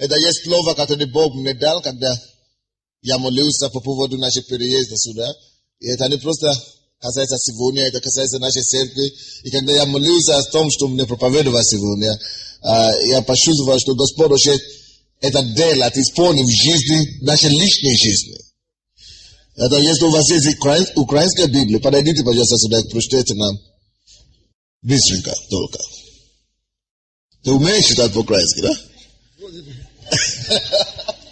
Это есть слово, которое Бог мне дал, когда я молился по поводу нашего переезда сюда. И это не просто касается сегодня, это касается нашей церкви. И когда я молился о том, что мне проповедовал сегодня, я почувствовал, что Господь уже это делает, исполнит в жизни, нашей личной жизни. Это если у вас есть украинская Библия, подойдите, пожалуйста, сюда и прочитайте нам. Быстренько только. Ты умеешь читать по-украински, да?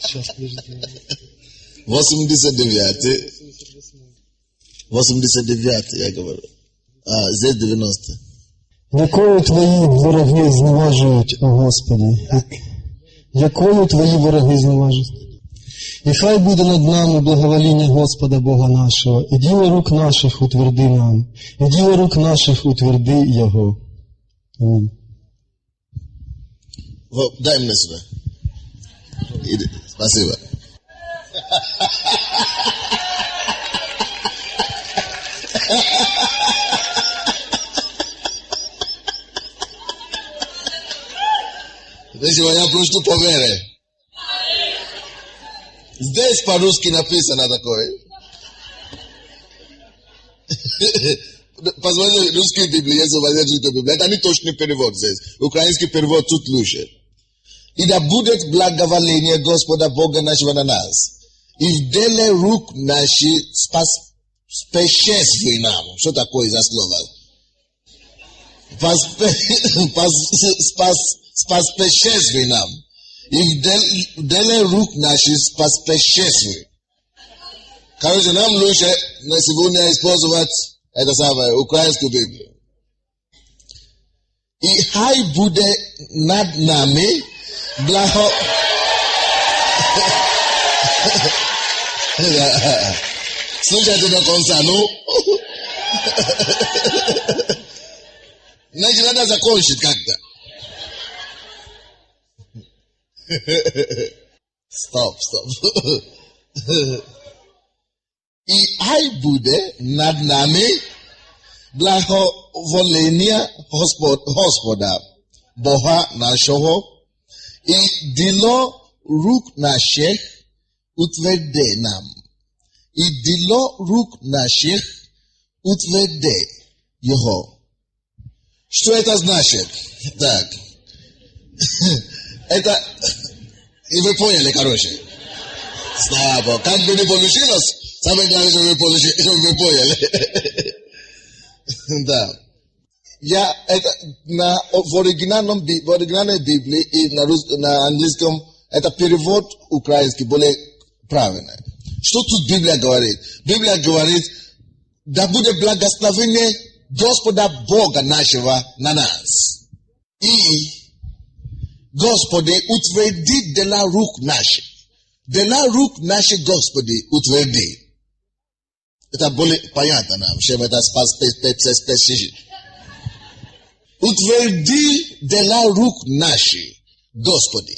Сейчас, подождите. 89, я говорю. Здесь 90. Якою твої вороги зневажують, о Господі? Якою твої вороги зневажують? І хай буде над нами благовоління Господа Бога нашого, і діло рук наших утверди нам, і діло рук наших утверди Його. Амінь. Дай мне сюда. Спасибо. Если я просто по вере. Здесь по-русски написано такое. Посмотрите, русские Библии, если вы держите Библию. Это не точный перевод здесь. Украинский перевод тут лучше. И да будет благоволение Господа Бога нашего на нас. И в деле рук наши спешествуй нам. Что такое за слово? Спешествуй нам. И в деле рук наши спешествуй. Короче, нам лучше на сегодня использовать это самое, украинскую Библию. И хай будет над нами Слушайте до конца, ну. Значит, надо закончить как-то. Стоп. И хай будет над нами благоволение Господа, Бога нашего, и дело рук наших утверди нам. И дело рук наших утверди Его. Что это значит? Так. Это... И вы поняли, короче. Слава Богу. Как бы не получилось, самое главное, что вы поняли. Да. В оригинальной Библии и на английском это перевод украинский более правильный. Что тут Библия говорит? Библия говорит, да будет благословение Господа Бога нашего на нас. И Господи, утверди дела рук наших. Дела рук наших, Господи, утверди. Это более понятно нам, чем это специфично. Утверди дела рук наших, Господи.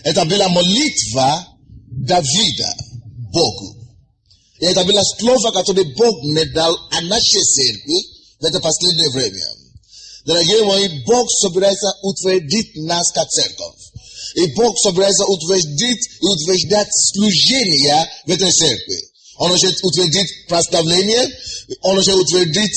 Это была молитва Давида Богу. И это было слово, которое Бог мне дал о нашей церкви в это последнее время. Дорогие мои, Бог собирается утвердить нас как церковь. И Бог собирается утвердить и утверждать служение в этой церкви. Он уже утвердит прославление, он уже утвердит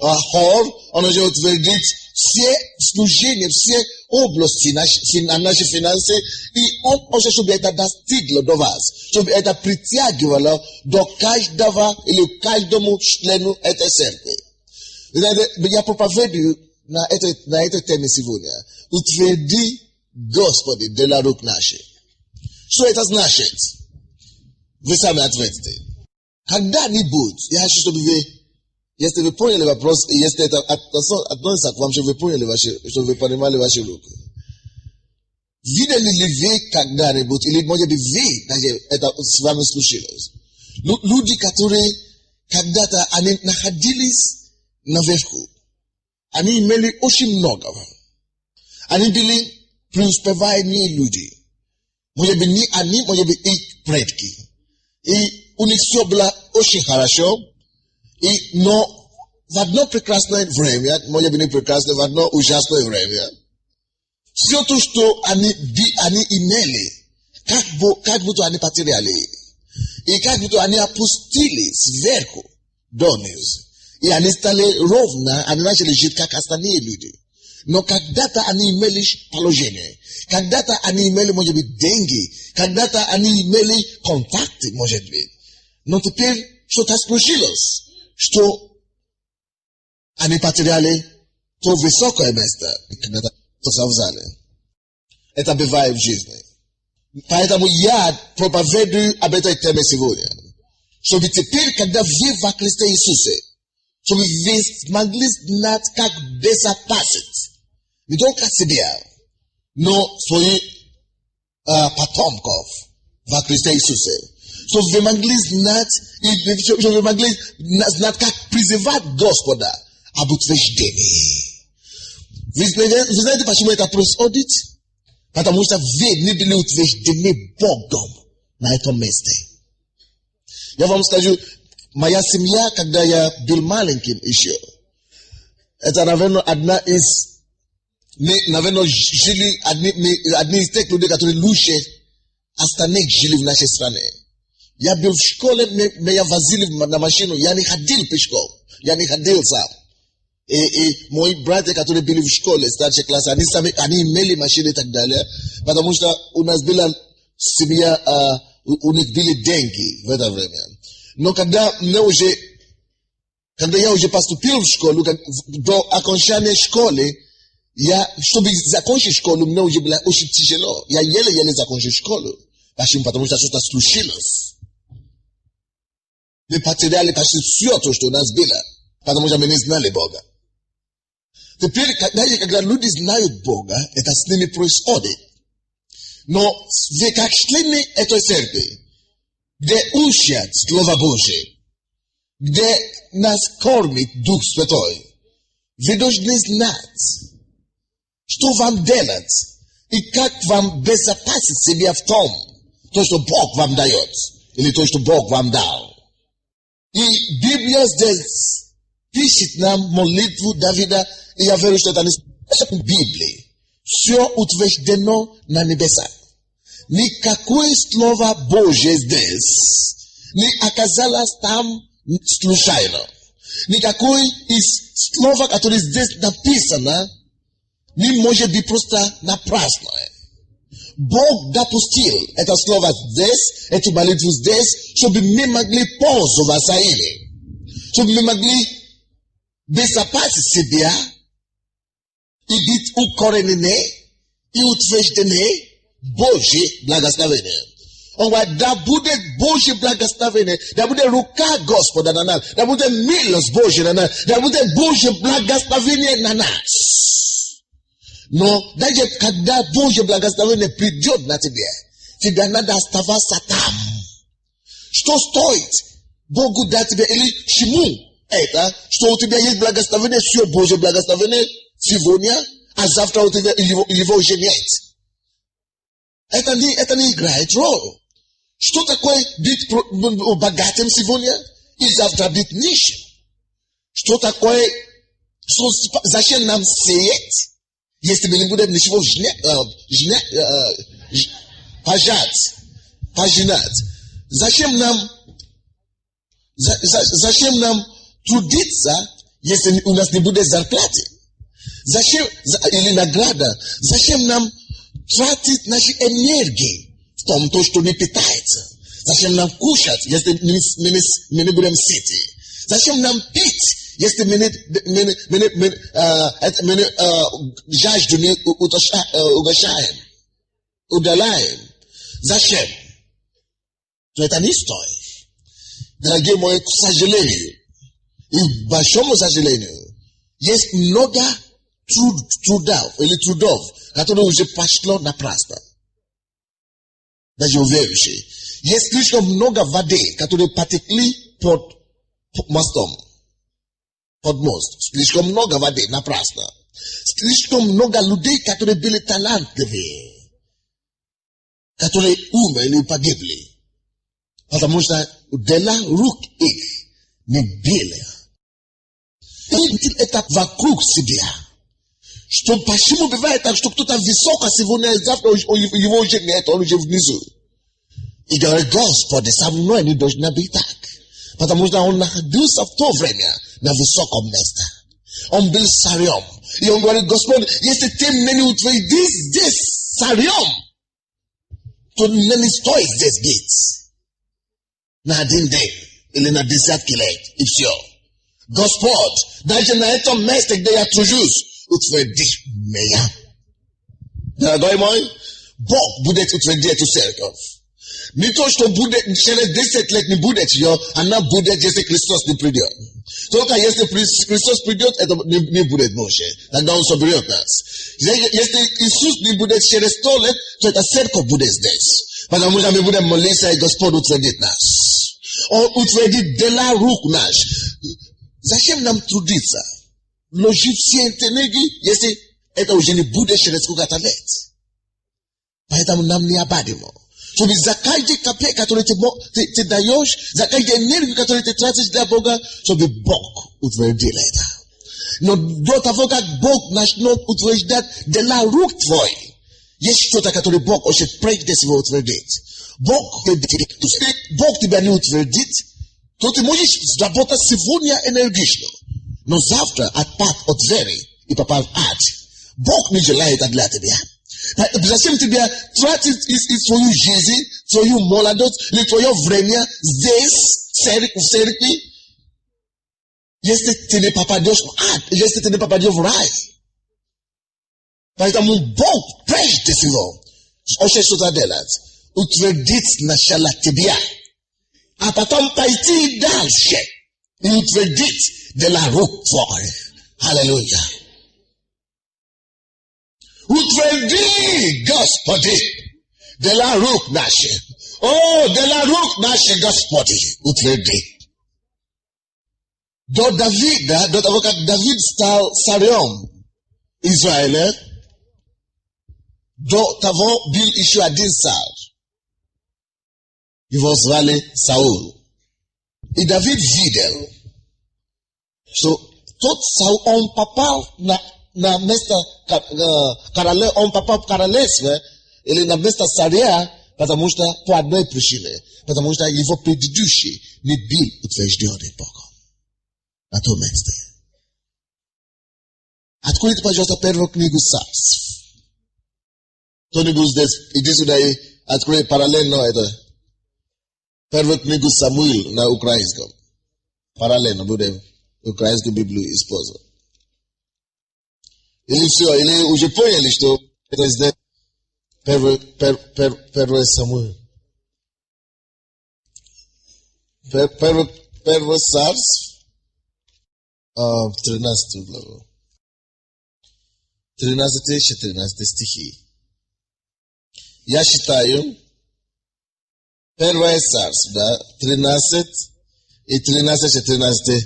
хор, он уже утвердит все служения, все области нашей финансы, и он уже, чтобы это достигло до вас, чтобы это притягивало до каждого или каждому члену этой церкви. Я проповедую на этой теме сегодня. Утверди, Господи, дела рук наших. Что это значит? Вы сами ответите. Когда-нибудь, я хочу, чтобы вы, если вы поняли вопрос, и если это относится к вам, чтобы вы поняли, чтобы вы понимали ваши руки. Видели ли вы когда-нибудь, или, может быть, вы, даже это с вами случилось, люди, которые когда-то, они находились наверху, они имели очень многого. Они были преуспеваемые люди. Может быть, не они, может быть, их предки. И у них все было очень хорошо. Но в одно прекрасное время, может быть, не прекрасное, в одно ужасное время, Sio tu što ani imeli, как будто они потеряли. И как будто они опустили сверху донизу. И они стали ровно, они начали жить, как остальные люди. Но когда-то они имели положение. Когда-то они имели, может быть, деньги. Когда-то они имели контакты, может быть. Но теперь что-то случилось, что они потеряли то высокое место, когда-то в зале. Это бывает в жизни. Поэтому я проповедую об этой теме сегодня. Чтобы теперь, когда вы во Христе Иисусе, чтобы вы смогли знать, как безопасить не только себя, но своих потомков во Христе Иисусе. Чтобы вы могли знать, чтобы вы могли знать, как призывать Господа об утверждении. Вы знаете, почему это происходит? Потому что вы не были утверждены Богом на этом месте. Я вам скажу, моя семья, когда я был маленьким еще, это, наверное, одна из, наверное, жили одни из тех людей, которые лучше остальных жили в нашей стране. Я был в школе, меня возили на машину, я не ходил пешком, я не ходил сам. И мои братья, которые были в школе, старшей классе, они имели машины и так далее, потому что у нас была семья, у них были деньги в это время. Но когда я уже поступил в школу, до окончания школы, чтобы закончить школу, мне уже было очень тяжело. Я еле-еле закончил школу. Почему? Потому что что-то случилось. Мы потеряли почти все то, что у нас было, потому что мы не знали Бога. Теперь, когда люди знают Бога, это с ними происходит. Но вы как члены этой церкви, где учат Слово Божие, где нас кормит Дух Святой, вы должны знать, что вам делать и как вам безопасить себя в том, то, что Бог вам дает, или то, что Бог вам дал. И Библия здесь пишет нам молитву Давида, и я верю, что это не в Библии. Все утверждено на небесах. Никакое слово Божье здесь не оказалось там случайно. Никакое из слова, которое здесь написано, не может быть просто напрасное. Бог допустил это слово здесь, эту молитву здесь, чтобы мы могли пользоваться ими. Чтобы мы могли безопасить себя и быть укоренены и утверждены Божьим благословением. Да будет Божье благословение, да будет рука Господа на нас, да будет милость Божья на нас, да будет Божье благословение на нас. Но даже когда Божье благословение придет на тебя, тебе надо оставаться там. Что стоит Богу дать тебе, или чему это, что у тебя есть благословение, все Божье благословение сегодня, а завтра у тебя его уже нет. Это не играет роль. Что такое быть богатым сегодня и завтра быть нищим? Что такое, зачем нам сеять, если мы не будем ничего пожинать? Зачем нам трудиться, если у нас не будет зарплаты? Зачем, или награда? Зачем нам тратить наши энергии в том, то, что не питается? Зачем нам кушать, если мы не будем сыты? Зачем нам пить, если мы жажду не удаляем? Зачем? То это не стоит. Дорогие мои, к сожалению, и к большому сожалению, есть много трудов, которые уже пошло напрасно. Даже у верующих. Есть слишком много воды, которые потекли под мостом. Под мост. Слишком много воды напрасно. Слишком много людей, которые были талантливые, которые умерли и погибли. Потому что дела рук их не были. Это вокруг себя. Что почему бывает так, что кто-то высоко сегодня, завтра его уже нет, он уже внизу. И говорит, Господи, со мной не должно быть так. Потому что он находился в то время на высоком месте. Он был царем. И он говорит, Господи, если ты меня утвердишь здесь царем, то не стоит здесь быть. На один день или на 10 лет. И все. Господь, даже на этом месте, где я тружусь, утверди меня. Дорогой мой, Бог будет утвердить эту церковь. Не то, что будет через 10 лет не будет ее, она будет, если Христос не придет. Только если Христос придет, это не будет больше. Тогда Он соберет нас. Если Иисус не будет через 100 лет, то эта церковь будет здесь. Потому что мы будем молиться, и Господь утвердит нас. Он утвердит дела рук наш. Зачем нам трудиться? Вложить все эти энергии, если это уже не будет через сколько-то лет. Поэтому нам необходимо. Чтобы за каждый копейк, который ты даешь, за каждую энергию, которую ты тратишь для Бога, чтобы Бог утвердил это. Но до того, как Бог начнет утверждать дела рук твоих, есть что-то, которое Бог хочет прежде всего утвердить. Бог тебя не утвердит, то ты можешь работать сегодня энергично, но завтра отпад от веры и попал в ад. Бог не желает это для тебя. Зачем тебе тратить свою жизнь, свою молодость или твое время здесь, в церкви, если ты не попадешь в ад, если ты не попадешь в рай? Поэтому Бог прежде всего хочет что-то делать. Утвердить сначала тебя, а потом пойти дальше и утвердить дела рук твоих. Аллилуйя. Утверди, Господи, дела рук наши. О, дела рук наши, Господи, утверди. До Давида, до того, как Давид стал царем Израиля, до того был еще один царь. Его звали Саул. И Давид видел, что тот Саул, он попал на место он попал в королевство или на место царя, потому что по одной причине, потому что его предыдущий не был утвержден Богом на том месте. Откройте, пожалуйста, первую книгу Царств. Кто-нибудь здесь, иди сюда и открой параллельно это. Первую книгу Самуил на украинском. Параллельно будем украинскую Библию использовать. Или все, или уже поняли, что это здесь первый Самуил. Первый Царств, 13 главу. 13-14 стихи. Я считаю, Первое Царство, да, 13 и 13-14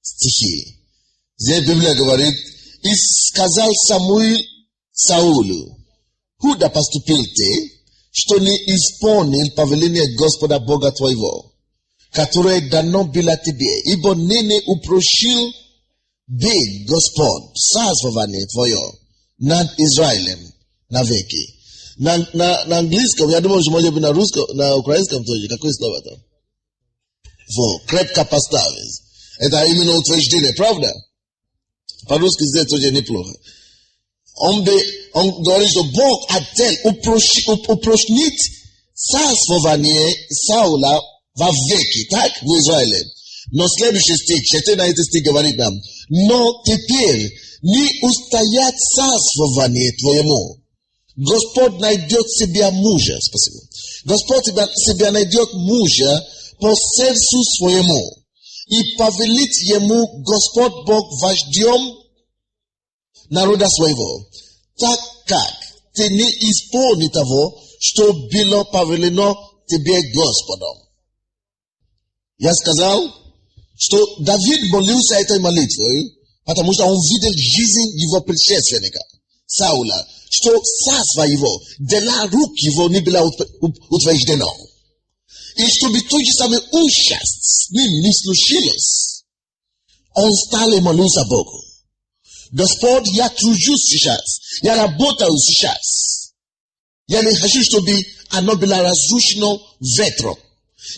стихи. Здесь Библия говорит, и сказал Самуил Саулу, куда поступил ты, что не исполнил повеление Господа Бога твоего, которое дано было тебе, ибо ныне упрощил бы Господь царствование твое над Израилем навеки. На английском, я думаю, что может быть на русском, на украинском тоже, какое слово там? Крепко поставить. Это именно утверждение, правда? По-русски здесь тоже неплохо. Он говорит, что Бог хотел упрочнить царствование Саула во веки, так, в Израиле. Но следующий стих, 14 стих говорит нам, но теперь не устоять царствование твоему. Господь найдет себе мужа, спасибо. Господь себя найдет мужа по сердцу своему. И повелит ему Господь Бог вождем народа своего, так как ты не исполни того, что было повелено тебе Господом. Я сказал, что Давид молился этой молитвой, потому что он видел жизнь его предшественника, Саула, что царство его, дела рук его не было утверждено. И чтобы то же самое ужас с ним не случилось, он стал и молился Богу. Господь, я тружусь сейчас. Я работаю сейчас. Я не хочу, чтобы оно было разрушено ветром.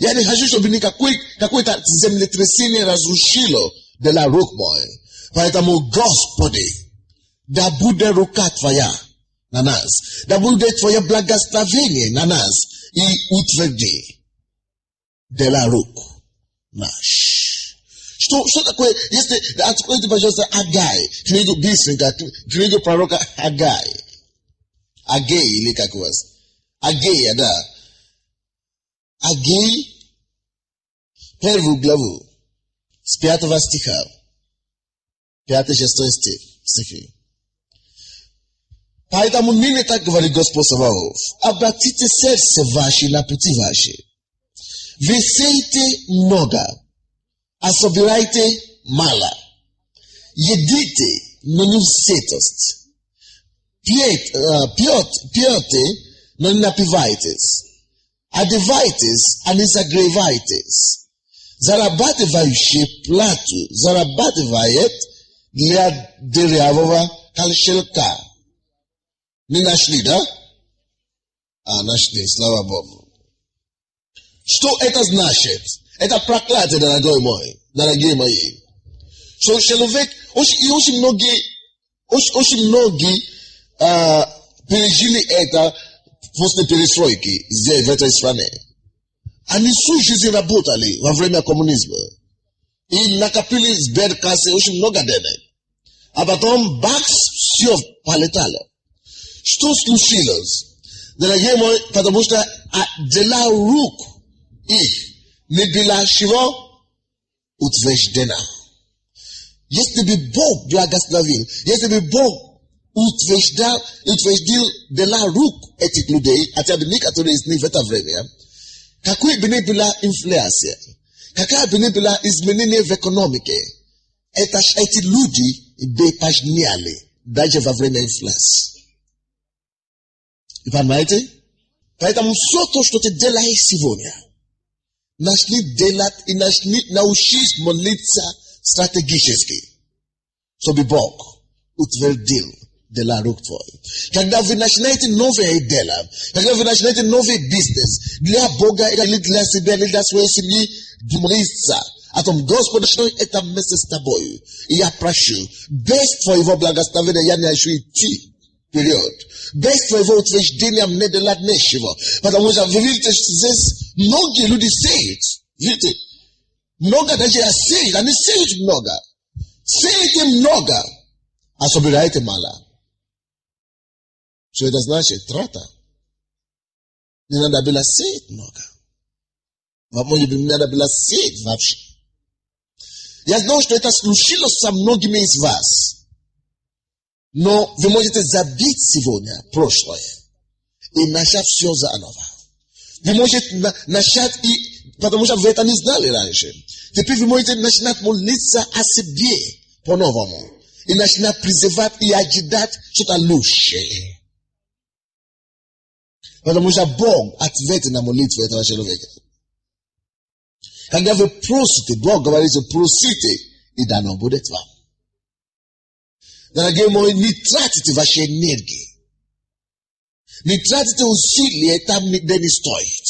Я не хочу, чтобы какое-то землетрясение разрушило деларук мой. Поэтому, Господи, да будет рука Твоя на нас. Да будет Твое благословение на нас. И утверди деларук наш. Что такое, если откройте, пожалуйста, Агай, книгу быстренько, книгу пророка Агай. Агей, или как у вас? Агея, да. Агей, 1 главу, с 5 стиха, 5-6 стихи. Поэтому ныне так говорит Господь Саваоф: обратите сердце ваше на пути ваши. Вы сеете много, а собирайте мало. Едите, но не в сытость. Пьете, но не напивайтесь. Одевайтесь, а не согревайтесь. Зарабатывающий плату зарабатывает для дырявого кошелька. Не нашли, да? Нашли, слава Богу. Что это значит? Это проклятие, дорогой мой, дорогие мои. Что человек, очень многие пережили это после перестройки здесь, в этой стране. Они всю жизнь работали во время коммунизма. И накопили в сберкассе очень много денег. А потом, бакс, все полетало. Что случилось? Дорогие мои, потому что дела рук их не была чего? Утверждена. Если бы Бог благословил, если бы Бог утверждил дела рук этих людей, хотя бы некоторые из них в это время, какой бы ни была инфляция, какая бы ни была изменение в экономике, эти люди бы пожняли даже во время инфляции. Вы понимаете? Поэтому все то, что ты делаешь сегодня, начни делать и научись молиться стратегически, чтобы Бог утвердил дела рук твоих. Когда вы начинаете новые дела, когда вы начинаете новый бизнес для Бога или для себя, или для своей семьи, молиться о том: Господи, что это вместе с тобой. И я прошу, без твоего благословения я не хочу идти вперед. Без твоего утверждения мне делать нечего. Потому что вы видите, здесь многие люди сеют. Видите? Много даже сеют. Они сеют много. Сеете много, а собираете мало. Что это значит? Трата. Не надо было сеять много. Может быть, не надо было сеять вообще. Я знаю, что это случилось со многими из вас. Но вы можете забить сегодня прошлое и начать все заново. Вы можете начать, потому что вы это не знали раньше. Теперь вы можете начинать молиться о себе по-новому. И начинать призывать и ожидать что-то лучшее. Потому что Бог ответит на молитву этого человека. Когда вы просите, Бог говорит: просите, и дано будет вам. Дорогие мои, не тратите ваши энергии. Не тратите усилия там, где не стоит.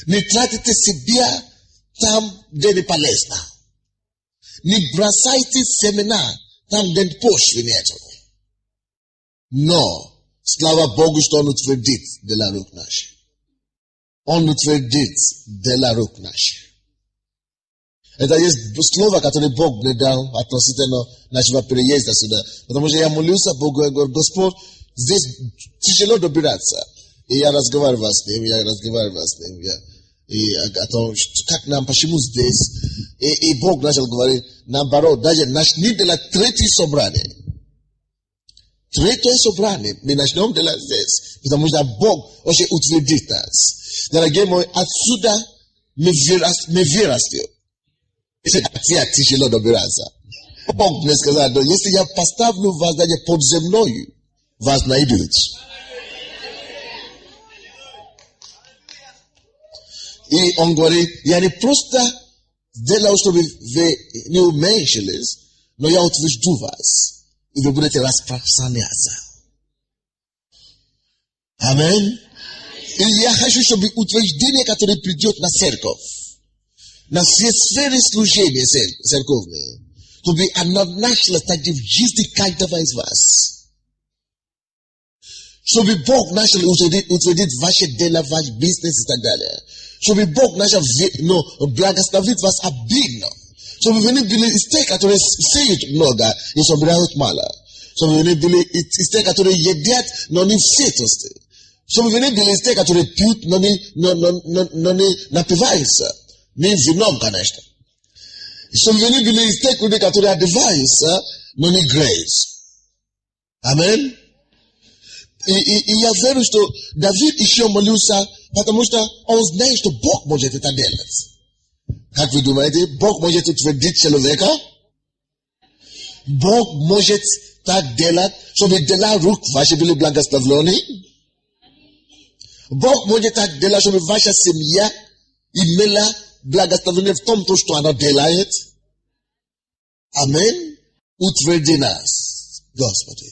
Не тратите себя там, где не полезно. Не бросайте семена там, где почвы нету. Но, слава Богу, что Он утвердит дела рук наших. Он утвердит дела рук наших. Это есть слово, которое Бог мне дал относительно нашего переезда сюда. Потому что я молился Богу, я говорю: Господь, здесь тяжело добираться. И я разговаривал с ним, И о том, как нам, почему здесь. И Бог начал говорить, наоборот, даже начни делать третье собрание. Третье собрание мы начнем делать здесь. Потому что Бог очень утвердит нас. Дорогие мои, отсюда мы вырастем. Тяжело добираться. Бог мне сказал: если я поставлю вас даже под землей, вас найдут. И он говорит: я не просто сделал, чтобы вы не уменьшились, no ja utwierdził was i wy będziecie rozpraszaniaca. Amen. I ja хочу, чтобы утверждение, которое придет на церковь, на все сферы служения церковные, чтобы оно нашло тогда в жизни каждого из вас. Чтобы Бог начал утвердить ваши дела, ваш бизнес и так далее. Чтобы Бог начал благословить вас обильно. Чтобы вы не были из тех, которые сеют много и собирают мало. Чтобы вы не были из тех, которые едят, но не в сытости. Чтобы вы не были из тех, которые пьют, но не напиваются. Не вином, конечно. Чтобы вы не были из тех людей, которые одеваются, но не греются. Аминь. И я верю, что Давид еще молился, потому что он знает, что Бог может это делать. Как вы думаете, Бог может утвердить человека? Бог может так делать, чтобы дела рук ваши были благословлены? Бог может так делать, чтобы ваша семья имела благословение в том, что она делает? Аминь. Утверди нас, Господи.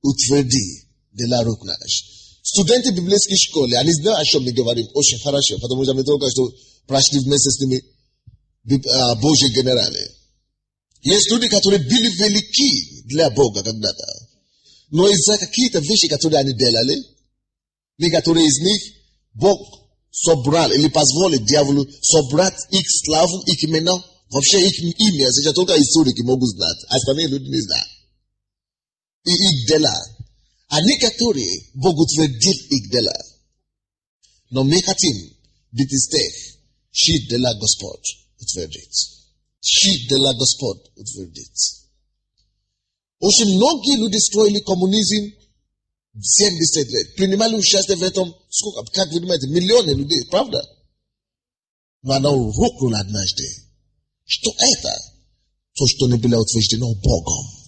Утверди дела рук наших. Студенты библейской школы, они знают, о чем мы говорим, очень хорошо, потому что мы только что прошли вместе с ними Божьи генералы. Есть люди, которые были велики для Бога когда-то, но из-за каких-то вещей, которые они делали, некоторые из них Бог собрал или позволил дьяволу собрать их славу, их имена, вообще их имя, сейчас только историки могут знать, а остальные люди не знают. И их дела. А некоторые Бог утвердил их дела. Но мы хотим быть из тех, чьи дела Господь утвердит. Чьи дела Господь утвердит. Очень многие люди строили коммунизм 70 лет. Принимали участие в этом, сколько, как вы думаете, миллионы людей, правда? Но оно рухнуло однажды. Что это? То, что не было утверждено Богом.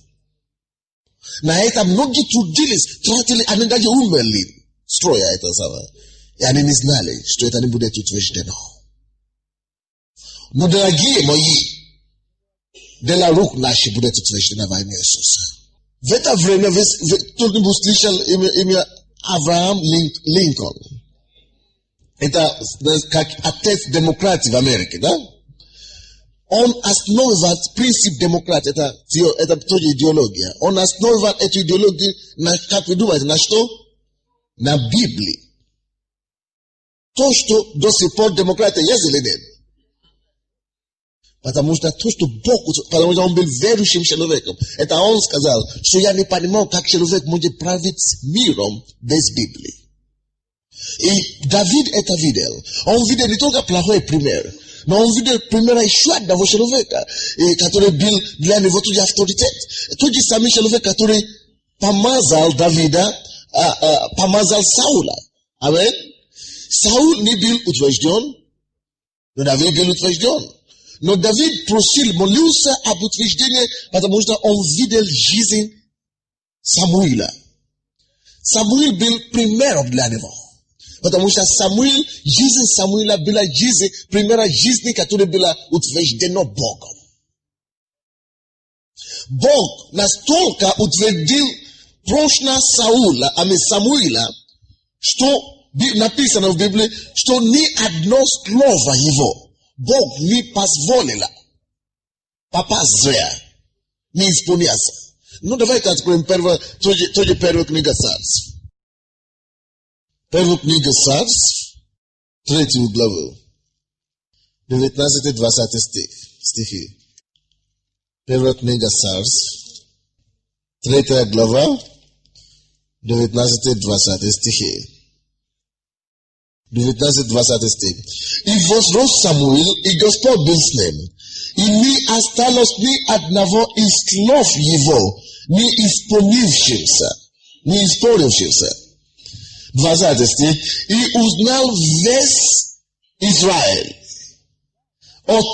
На это многие трудились, тратили, они даже умерли, строя это самое. И они не знали, что это не будет утверждено. Но, дорогие мои, дела рук наши будут утверждены во имя Иисуса. В это время кто-нибудь слышал имя Авраам Линкольн. Это как отец демократии в Америке, да? Он основывает принцип демократии, это тоже идеология. Он основывает эту идеологию, как вы думаете, на что? На Библии. То, что до сих пор демократия есть или нет? Потому что то, что Бог, потому что он был верующим человеком. Это он сказал, что я не понимал, как человек может править миром без Библии. И Давид это видел. Он видел не только плохой пример, но он видел пример еще одного человека, который был для него тоже авторитет. Тот же самый человек, который помазал Давида, помазал Саула. Аминь. Саул не был утвержден, но Давид был утвержден. Но Давид просил, молился об утверждении, потому что он видел жизнь Самуила. Самуил был примером для него. Потому что жизнь Самуила была жизнь, примера жизни, которая была утверждена Богом. Бог настолько утвердил прошлое Самуила, что написано в Библии, что ни одно слово его Бог не позволил попасть зря, не исполняться. Ну, давайте откроем первую книгу Царств. Первую книгу Царств, 3 главу, 19-20 стихи. Первая книга Царств, 3 глава, 19-20 стихи. 19-20 стих. И возрос Самуил, и Господь был с ним. И не осталось ни одного из слов его, не исполнившихся. 20 стих. И узнал весь Израиль от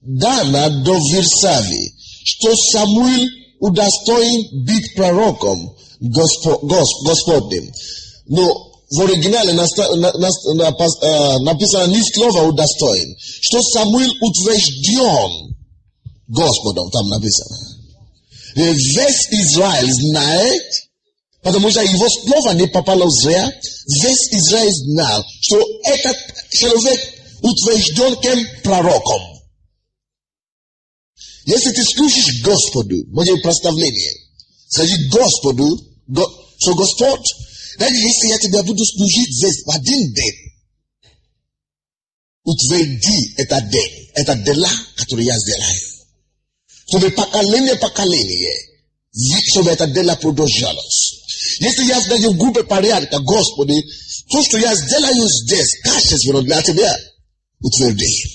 Дана до Вирсави, что Самуил удостоен быть пророком Господним. Но в оригинале написано ни слова удостоен, что Самуил утвержден Господом, там написано. Весь Израиль знает, потому что его слово не попало зря. Весь Израиль знал, что этот человек утвержден кем? Пророком. Если ты служишь Господу, мое проставление, скажи Господу, что Господь, даже если я тебя буду служить здесь в один день, утверди этот день, это дела, которые я сделаю. Чтобы поколение, чтобы это дело продолжалось. Если я даже в группе порядка, Господи, то, что я сделаю здесь, качественно для тебя, утверди.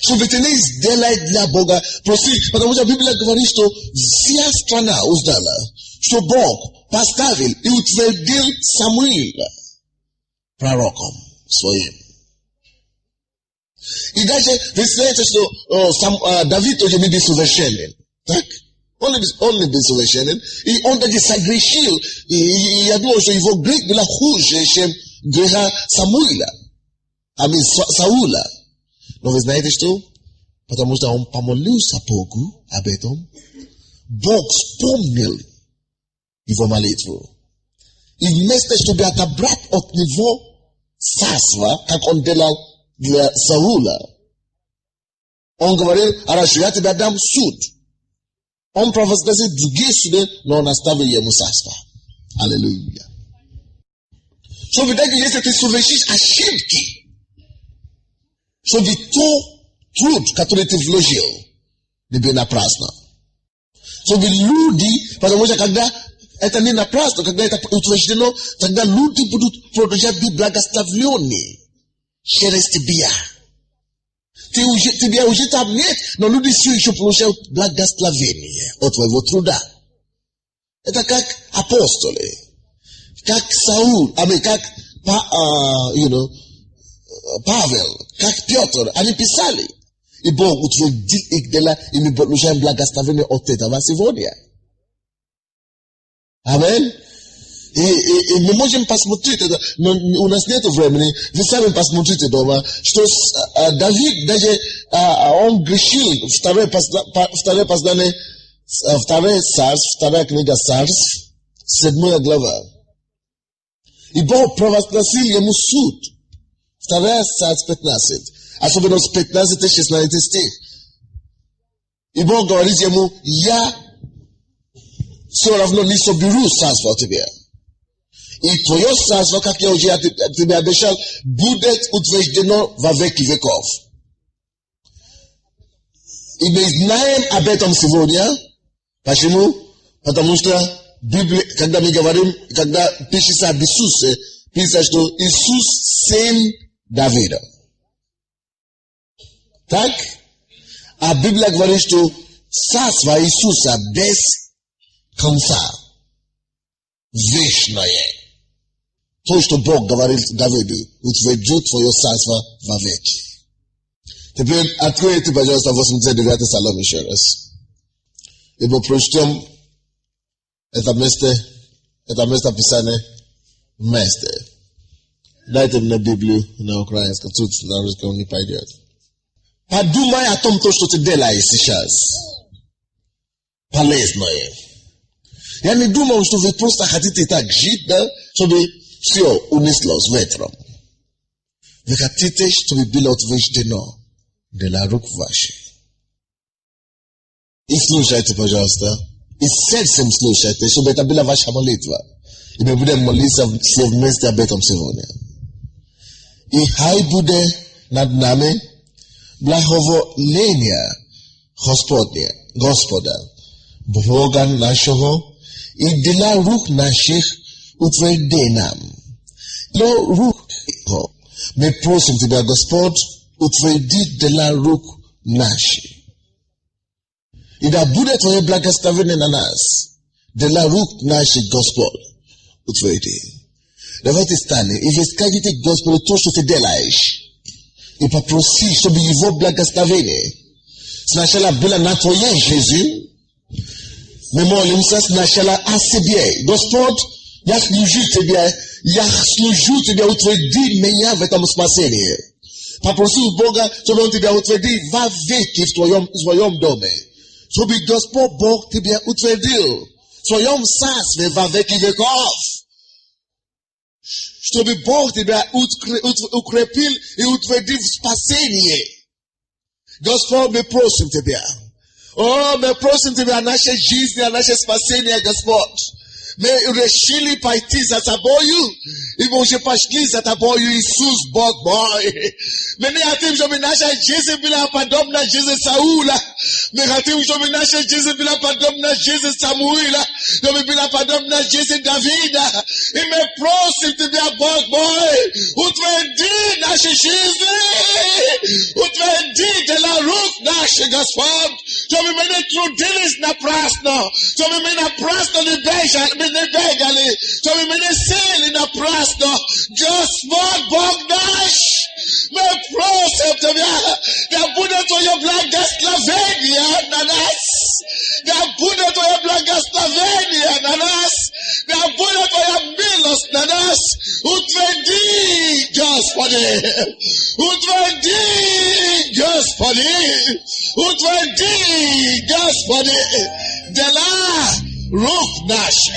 Чтобы ты не сделай для Бога, проси, потому что Библия говорит, что вся страна узнала, что Бог поставил и утвердил Самуила пророком своим. И даже вы знаете, что Давид тоже не был совершенен. Так? Он не был совершенен. И он даже согрешил. И я думаю, что его грех был хуже, чем греха Самуила. Саула. Но вы знаете что? Потому что он помолился Богу об этом. Бог вспомнил его молитву. И вместо, чтобы отобрать от него царство, как он делал для Саула, он говорил: хорошо, я тебе дам суд. Он провозгласил другие суды, но он оставил ему царство. Аллилуйя. Чтобы даже если ты совершишь ошибки, чтобы то труд, который ты вложил, не был напрасно. Чтобы люди, потому что когда это не напрасно, когда это утверждено, тогда люди будут продолжать быть благословлены через тебя. Тебя уже там нет, но люди все еще получают благословение от твоего труда. Это как апостолы, как Саул, как Павел, как Петр, они писали. И Бог утвердил их дела, и мы получаем благословение от этого сегодня. Аминь. И мы можем посмотреть это, но у нас нет времени. Вы сами посмотрите дома, что Давид даже он грешил. Второе послание, вторая книга Царств, 7 глава. И Бог провозгласил ему суд. 2 Царств 15. Особенно с 15-16 стих. И Бог говорит ему: я все равно не соберу царство от тебя. И твое царство, как я уже тебе обещал, будет утверждено во веки веков. И мы знаем об этом сегодня. Почему? Потому что Библия, когда мы говорим, когда пишется об Иисусе, пишется, что Иисус сын Давида. Так? А Библия говорит, что царство Иисуса без конца. Вечное. То, что Бог говорит Давиду: утвердю твое царство вовеки. Теперь откройте, пожалуйста, 89 Псалом еще раз. И мы прочтем это место Писания вместе. Дайте мне Библию на украинском, тут на русском не пойдет. Подумай о том, что ты делаешь сейчас. Полезное. Я не думал, что вы просто хотите так жить, да, чтобы все унеслось ветром. Вы хотите, чтобы было утверждено для рук ваших. И слушайте, пожалуйста. И сердцем слушайте, чтобы это была ваша молитва. И мы будем молиться все вместе об этом сегодня. И хай буде над нами благоволення Господа, Бога нашого, и дела рук наших утверди нам. Но рук его, мы просим Тебя, Господь, утверди дела рук наших. И да будет Твое благословение на нас. Дела рук наших, Господь, утверди. Давайте станем и вы скажите Господу то, что ты делаешь. И попроси, чтобы Его благословение сначала было на Твоей жизни. Мы молимся сначала о себе. Господь, я служу Тебе, утверди меня в этом спасении. Paprosiu Boga, så långt tibia utvärdil, vad viktigt svojom dome. Så blir Gospod Bog tibia utvärdil. Svojom sas ve vad veki vekov. Så blir Bog tibia ukrepil i utvärdil spasenie. Gospod me prosim tibia. Me prosim tibia nasze жизни, nasze spasenie, Gospod. Me решили пойти за тобою, и мы уже пошли за тобою, Иисус, Бог мой. Мы не хотим, чтобы наша жизнь была подобна жизни Саула. Мы хотим, чтобы наша жизнь была подобна жизни Самуила, чтобы была подобна жизни Давида. И мы просим Тебя, Бог мой, утверди наши жизни, утверди дела рук наших, Господь, чтобы мы не трудились напрасно, чтобы мы напрасно не бегали, чтобы мы не сели напрасно. Господь, Бог наш, мы просим Тебя, да будет Твое благословение на нас, да будет Твое благословение на нас, да будет Твоя милость на нас. Утверди, Господи, утверди, Господи, утверди, Господи, дела рук наших.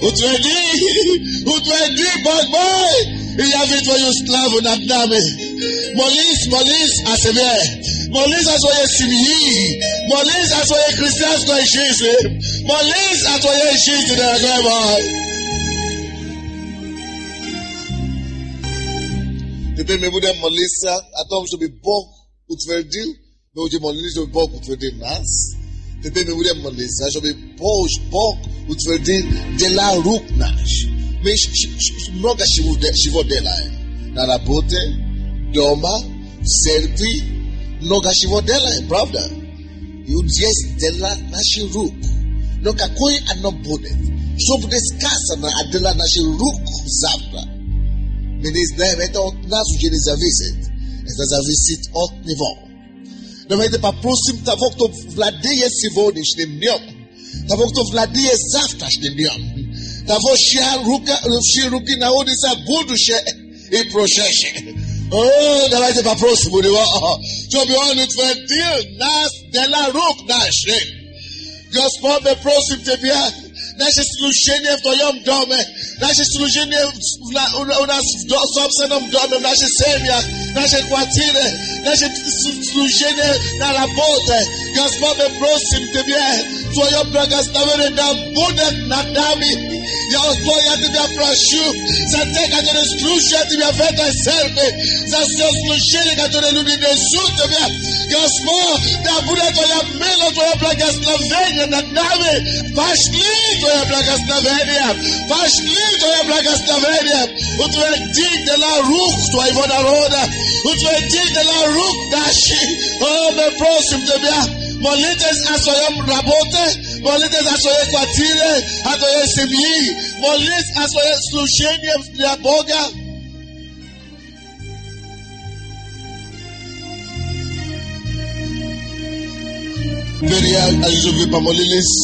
Утверди, Бог мой, и яви Твою славу над нами. Молись о себе, молись о своей семье, молись о своей христианской жизни, молись о твоей жизни, дорогой мой. Теперь мы будем молиться о том, чтобы Бог утвердил, мы будем молиться, чтобы Бог утвердил нас. Теперь мы будем молиться, чтобы Бог утвердил дела рук наших. Мы много чего делаем. На работе, дома, в церкви, много чего делаем, правда? И вот есть дела наших рук. Но какое оно будет? Что будет сказано о дела наших рук завтра? Мы не знаем, это от нас уже не зависит. Это зависит от него. Давайте попросим того, кто владеет сегодняшним днем, того, кто владеет завтрашним днем, того, чьи руки находятся в будущее и прошедшее. Давайте попросим у него, чтобы он утвердил нас дела рук наших. Господь, мы просим Тебя, наше служение в Твоем доме, наше служение у нас в собственном доме, в наших семьях, в нашей квартире, наше служение на работе. Господь, мы просим Тебя, Твое благословение да будет над нами. Я Тебя прошу за те, которые служат Тебя в этой церкви, за все служение, которые люди несут Тебя. Господь, да будет Твоя милость, Твое благословение над нами. Пошли Твое благословение, пошли Твое благословение. Утверди дела рук Твоего народа, утверди дела рук наших. Мы просим Тебя, молитесь о своем работе, молитесь о своей квартире, о твоей семье, молитесь о своем служении для Бога. Теперь, чтобы вы помолились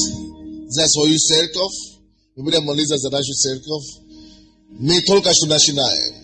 за свою церковь, мы будем молиться за нашу церковь. Мы только что начинаем.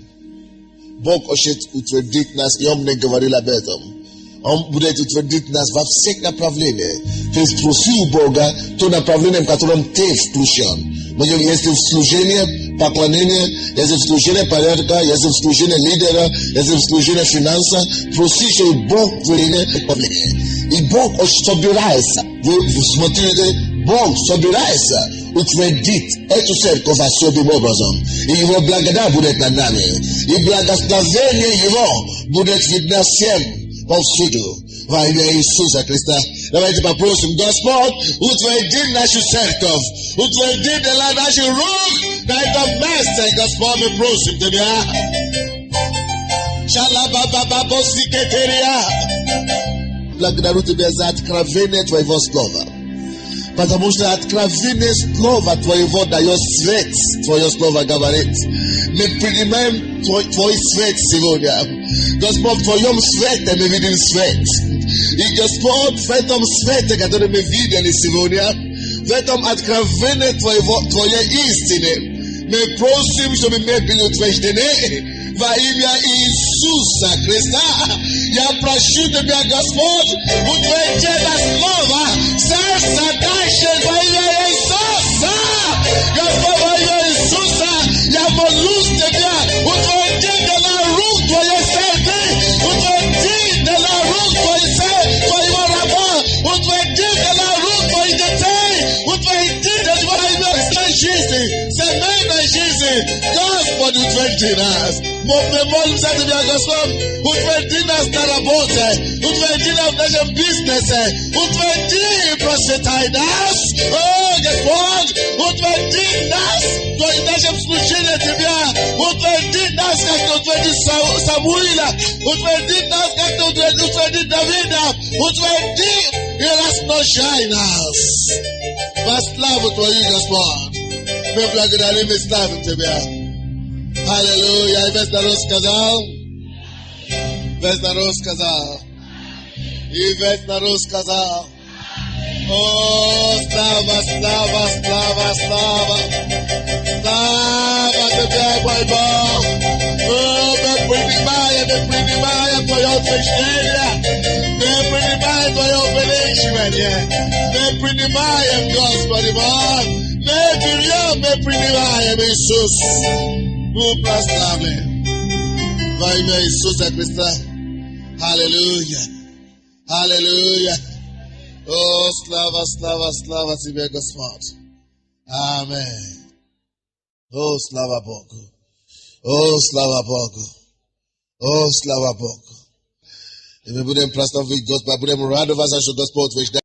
Бог хочет утвердить нас, и Он мне говорил об этом. Он будет утвердить нас во всех направлениях. То есть проси у Бога то направление, в котором ты включен. Если в служение поклонения, если в служение порядка, если в служение лидера, если в служение финанса, проси, чтобы Бог выделил поклонение. И Бог собирается. Вы смотрите, Бог собирается утвердить эту церковь особым образом. И Его благодать будет над нами. И благословение Его будет видно всем повсюду. Во имя Иисуса Христа. Давайте попросим, Господь, утверди нашу церковь, утверди дела наших рук на этом месте, Господь, мы просим Тебя. Благодарю Тебя за откровение Твоего Слова. Потому что откровение Слова Твоего дает свет, Твое Слово говорит. Мы принимаем Твой свет сегодня. Господь, в Твоем свете мы видим свет. И Господь, в этом свете, который мы видели сегодня, в этом откровении Твоей истины, мы просим, чтобы мы были утверждены. Во имя Иисуса Христа я прошу Тебя, Господь, утверди это слово сердце наше во имя Иисуса. Господь, во имя Иисуса я молюсь Тебя, утверди на рук Твоей сердце, утверди на рук Твоего раба, утверди на рук Твоих детей, утверди на Твоей жизни, семейной жизни. Господь, утверди нас. Мы молимся Тебе, Господь, утверди нас на работе, утверди нас в нашем бизнесе, утверди и просветай нас. О, Господь, утверди нас в нашем служении Тебя, утверди нас, как Ты утверди Самуила, утверди нас, как Ты утверди Давида, утверди и размножай нас. Во славу Твою, Господь. Мы благодарим и славим Тебя. Аллилуйя. И весь народ сказал. Весь народ сказал. И весь народ сказал. О, слава, слава, слава, слава. Слава Тебе, мой Бог. О, мы принимаем Твое утверждение. Мы принимаем Твое увеличивание. Мы принимаем, Господи Бог. Мы принимаем Иисус. Мы прославим во имя Иисуса Христа. Аллилуйя. Аллилуйя. О, слава, слава, слава Тебе, Господь. Аминь. О, слава Богу. О, слава Богу. О, слава Богу. И мы будем прославить Господа, будем радоваться, что Господь